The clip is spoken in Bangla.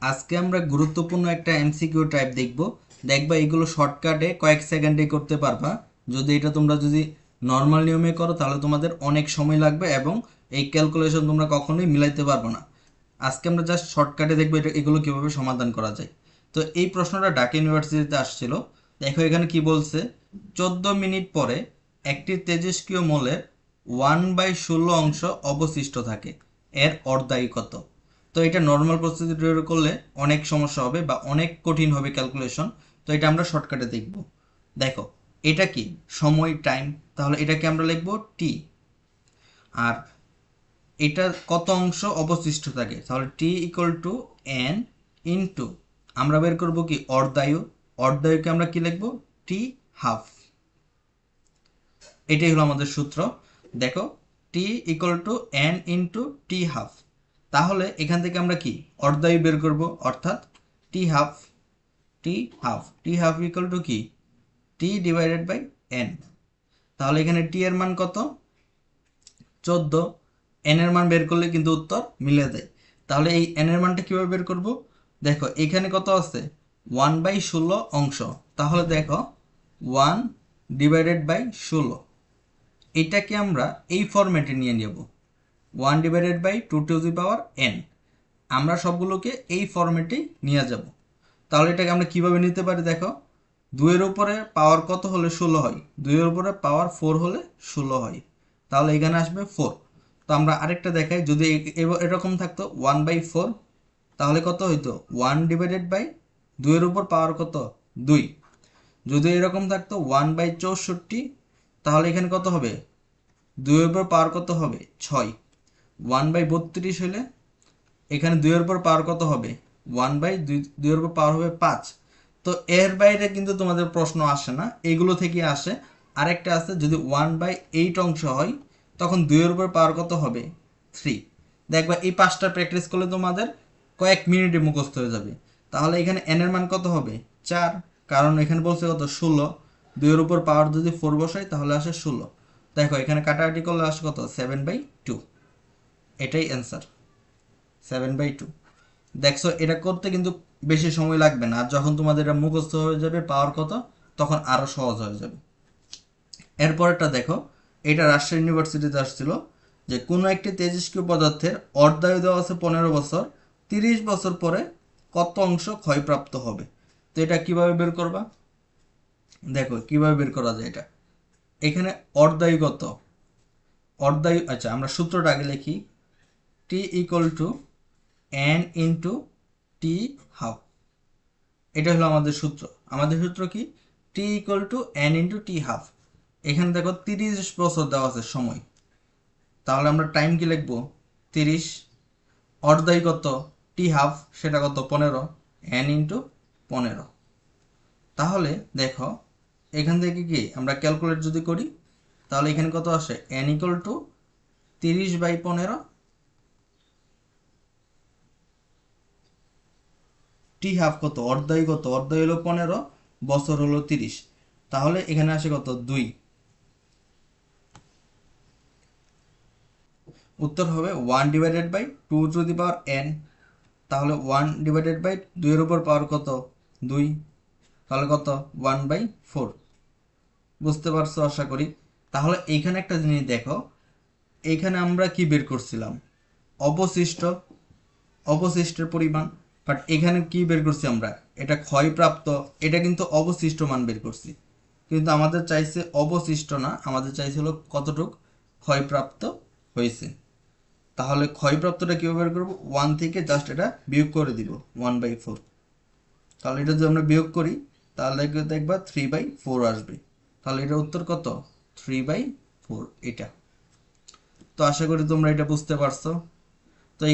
আজকে আমরা গুরুত্বপূর্ণ একটা এমসিকিউ টাইপ দেখবা এগুলো শর্টকাটে কয়েক সেকেন্ডে করতে পারবা। যদি এটা তোমরা যদি নর্মাল নিয়মে করো তাহলে তোমাদের অনেক সময় লাগবে এবং এই ক্যালকুলেশন তোমরা কখনোই মিলাইতে পারবে না। আজকে আমরা জাস্ট শর্টকাটে দেখবো এগুলো কিভাবে সমাধান করা যায়। তো এই প্রশ্নটা ঢাকা ইউনিভার্সিটিতে আসছিল। দেখো এখানে কি বলছে, 14 মিনিট পরে একটি তেজস্ক্রিয় মৌলের 1/16 অংশ অবশিষ্ট থাকে, এর অর্ধায়ু কত? তো এটা নর্মাল প্রসিডিউর করলে অনেক সমস্যা হবে বা অনেক কঠিন হবে ক্যালকুলেশন। তো এটা আমরা শর্টকাটে দেখব। দেখো এটা কি সময়, টাইম, তাহলে এটাকে আমরা লিখব টি। আর এটা কত অংশ অবশিষ্ট থাকে, তাহলে টি ইকুয়াল টু এন ইন্টু আমরা বের করব কি অর্ধায়ু। অর্ধায়ুকে আমরা কি লিখব, টি হাফ। এটাই হলো আমাদের সূত্র। দেখো T equal to N into T half. তাহলে এখান থেকে আমরা কি অর্ধায়ু বের করব, অর্থাৎ T half. T half equal to কি টি ডিভাইডেড বাই এন। তাহলে এখানে টি এর মান কত, 14। এন এর মান বের করলে কিন্তু উত্তর মিলে দেয়। তাহলে এই এন এর মানটা কিভাবে বের করব, দেখো এখানে কত আছে 1/16 অংশ। তাহলে দেখো 1 ডিভাইডেড বাই 16, এটাকে আমরা এই ফরম্যাটে নিয়ে নেব, 1 divided by 2 to the power n. আমরা সবগুলোকে এই ফরম্যাটেই নিয়ে যাব। তাহলে এটাকে আমরা কিভাবে নিতে পারি, দেখো 2 এর উপরে পাওয়ার কত হলে 16 হয়, 2 এর উপরে পাওয়ার 4 হলে 16 হয়। তাহলে এখানে আসবে 4। তো আমরা আরেকটা দেখাই, যদি এরকম থাকতো 1/4, তাহলে কত হইতো 1 ডিভাইডেড বাই 2 এর উপর পাওয়ার কত 2। যদি এরকম থাকতো 1/64, তাহলে এখানে কত হবে 2 এর উপর পাওয়ার কত হবে 6। 1/32 হলে এখানে 2 এর উপর পাওয়ার কত হবে 1/2 এর উপর পাওয়ার হবে 5। তো এর বাইরে কিন্তু তোমাদের প্রশ্ন আসে না, এগুলো থেকে আসে। আরেকটা আছে, যদি 1/8 অংশ হয় তখন 2 এর উপর পাওয়ার কত হবে 3। দেখবা এই 5টা প্র্যাকটিস করলে তোমাদের কয়েক মিনিটে মুখস্থ হয়ে যাবে। তাহলে এখানে এন এর মান কত হবে 4, কারণ এখানে বলছে কত 16। 2 এর উপর পাওয়ার যদি 4 বসাই তাহলে আসে 16। দেখো এখানে কাটাকাটি করলে আসে কত 7/2। এটাই অ্যান্সার 7/2। দেখছো এটা করতে কিন্তু বেশি সময় লাগবে না, আর যখন তোমাদের এটা মুখস্থ হয়ে যাবে পাওয়ার কত, তখন আরো সহজ হয়ে যাবে। এরপরটা দেখো, এটা রাজশাহী ইউনিভার্সিটিতে আসছিল যে কোনো একটি তেজস্ক্রিয় পদার্থের অর্ধায়ু দেওয়া আছে 15 বছর, 30 বছর পরে কত অংশ ক্ষয়প্রাপ্ত হবে। তো এটা কিভাবে বের করবা, দেখো কিভাবে বের করা যায় এটা। এখানে অর্ধায়ু কত, অর্ধায়ু, আচ্ছা আমরা সূত্রটা আগে লিখি, T equal to N into T half. এটা হলো আমাদের সূত্র। আমাদের সূত্র কি, T equal to N into T half. এখানে দেখো 30 বছর দেওয়া আছে সময়, তাহলে আমরা টাইম কি লিখবো 30। অর্ধায়ু কত টি হাফ, সেটা কত 15, এন ইন্টু 15। তাহলে দেখো এখান থেকে কি আমরা ক্যালকুলেট যদি করি তাহলে এখানে কত আসে N equal to 30/15। T half কত, অর্ধায়ু কত, অর্ধায়ু হলো 15, বছর হলো 30। তাহলে এখানে আসে কত 2। উত্তর হবে 1 divided by 2 to the power n. তাহলে 1 ডিভাইডেড বাই 2 এর উপর পাওয়ার কত 2, তাহলে কত 1/4। বুঝতে পারছো আশা করি। তাহলে এইখানে একটা জিনিস দেখো, এইখানে আমরা কি বের করছিলাম অবশিষ্ট, অবশিষ্টের পরিমাণ। বাট এখানে কি বের করছি আমরা, এটা ক্ষয়প্রাপ্ত, এটা কিন্তু অবশিষ্ট মান বের করছি, কিন্তু আমাদের চাইছে অবশিষ্ট না, আমাদের চাইছে হলো কতটুক ক্ষয়প্রাপ্ত হয়েছে। তাহলে ক্ষয়প্রাপ্তটা কীভাবে বের করবো, 1 থেকে জাস্ট এটা বিয়োগ করে দিব 1/4। তাহলে এটা যদি আমরা বিয়োগ করি তাহলে দেখবা 3/4 আসবে। তাহলে এটা উত্তর কত 3/4 এটা। তো আশা করি তোমরা এটা বুঝতে পারছো। তো এই